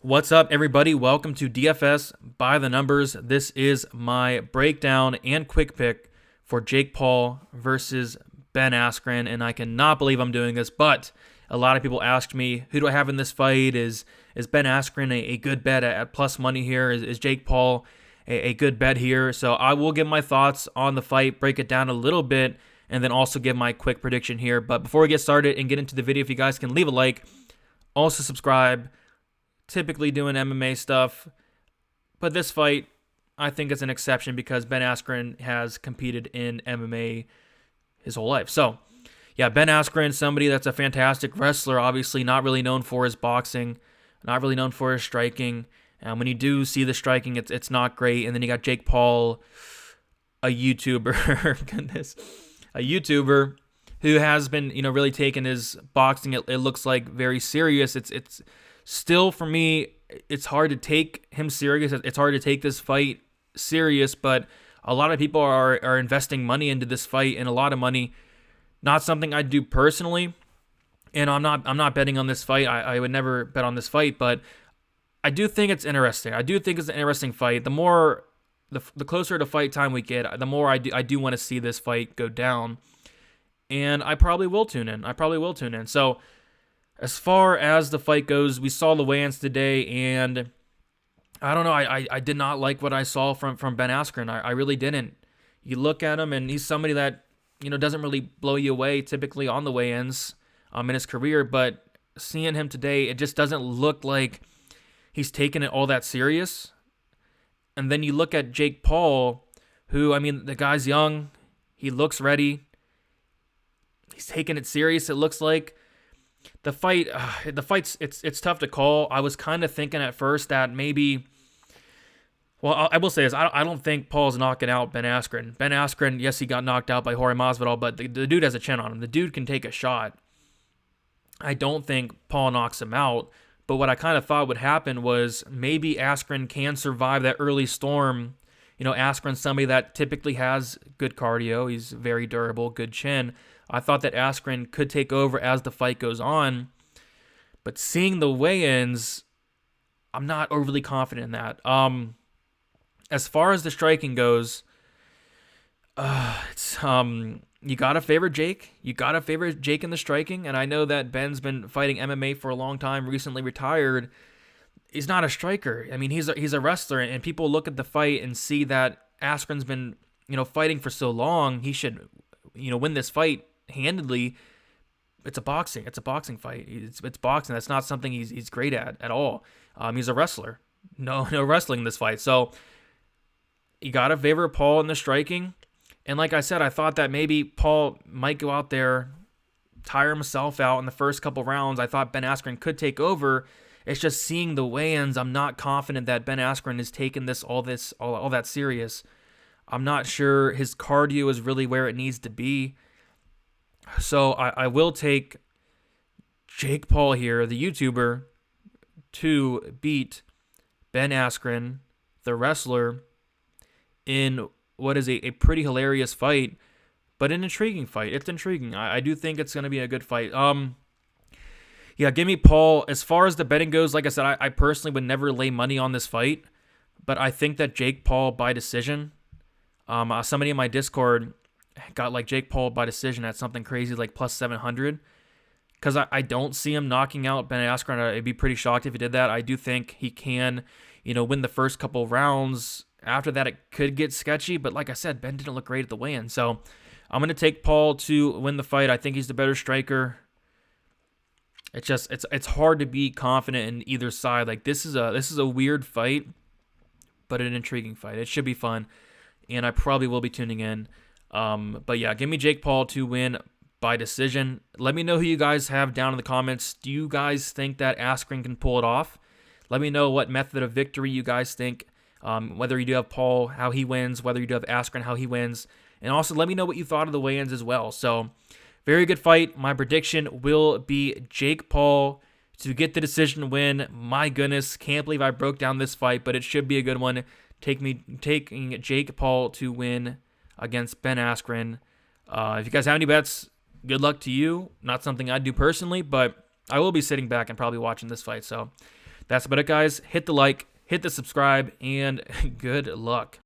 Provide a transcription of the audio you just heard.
What's up, everybody? Welcome to DFS by the numbers. This is my breakdown and quick pick for Jake Paul versus Ben Askren, and I cannot believe I'm doing this, but a lot of people asked me, who do I have in this fight? Is Ben Askren a good bet at plus money here? Is Jake Paul a good bet here? So I will give my thoughts on the fight, break it down a little bit, and then also give my quick prediction here. But before we get started and get into the video, if you guys can leave a like, also subscribe. Typically doing MMA stuff, but this fight, I think it's an exception because Ben Askren has competed in MMA his whole life. So, yeah, Ben Askren, somebody that's a fantastic wrestler, obviously not really known for his boxing, not really known for his striking. And when you do see the striking, it's not great. And then you got Jake Paul, a YouTuber, goodness, a YouTuber who has been, really taking his boxing. It looks like very serious. It's still, for me, it's hard to take him serious. It's hard to take this fight serious, but a lot of people are investing money into this fight, and a lot of money. Not something I do personally, and I'm not betting on this fight. I would never bet on this fight, but I do think it's interesting. I do think it's an interesting fight. The closer to fight time we get, the more I do want to see this fight go down, and I probably will tune in. So, as far as the fight goes, we saw the weigh-ins today, and I don't know. I did not like what I saw from Ben Askren. I really didn't. You look at him, and he's somebody that doesn't really blow you away typically on the weigh-ins in his career. But seeing him today, it just doesn't look like he's taking it all that serious. And then you look at Jake Paul, who, the guy's young. He looks ready. He's taking it serious, it looks like. The fight's it's tough to call. I was kind of thinking at first that maybe, well, I will say this, I don't think Paul's knocking out Ben Askren. Ben Askren, yes, he got knocked out by Jorge Masvidal, but the dude has a chin on him. The dude can take a shot. I don't think Paul knocks him out, but what I kind of thought would happen was maybe Askren can survive that early storm. Askren's somebody that typically has good cardio. He's very durable, good chin. I thought that Askren could take over as the fight goes on, but seeing the weigh-ins, I'm not overly confident in that. As far as the striking goes, it's you gotta favor Jake. You gotta favor Jake in the striking, and I know that Ben's been fighting MMA for a long time, recently retired. He's not a striker. He's a wrestler, and people look at the fight and see that Askren's been fighting for so long. He should win this fight handedly. It's a boxing fight. It's boxing. That's not something he's great at all. He's a wrestler. No wrestling in this fight. So you gotta favor Paul in the striking. And like I said, I thought that maybe Paul might go out there, tire himself out in the first couple rounds. I thought Ben Askren could take over. It's just seeing the weigh-ins, I'm not confident that Ben Askren is taking all that serious. I'm not sure his cardio is really where it needs to be. So I will take Jake Paul here, the YouTuber, to beat Ben Askren, the wrestler, in what is a pretty hilarious fight, but an intriguing fight. It's intriguing. I do think it's going to be a good fight. Yeah, give me Paul. As far as the betting goes, like I said, I personally would never lay money on this fight, but I think that Jake Paul by decision. Somebody in my Discord got like Jake Paul by decision at something crazy like plus 700, because I don't see him knocking out Ben Askren. I'd be pretty shocked if he did that. I do think he can, win the first couple rounds. After that, it could get sketchy, but like I said, Ben didn't look great at the weigh-in, so I'm going to take Paul to win the fight. I think he's the better striker. It's hard to be confident in either side. Like this is a weird fight, but an intriguing fight. It should be fun, and I probably will be tuning in. But yeah, give me Jake Paul to win by decision. Let me know who you guys have down in the comments. Do you guys think that Askren can pull it off? Let me know what method of victory you guys think. Whether you do have Paul, how he wins. Whether you do have Askren, how he wins. And also let me know what you thought of the weigh-ins as well. So very good fight. My prediction will be Jake Paul to get the decision win. My goodness, can't believe I broke down this fight, but it should be a good one. Taking Jake Paul to win against Ben Askren. If you guys have any bets, good luck to you. Not something I'd do personally, but I will be sitting back and probably watching this fight. So That's about it, guys. Hit the like, hit the subscribe, and good luck.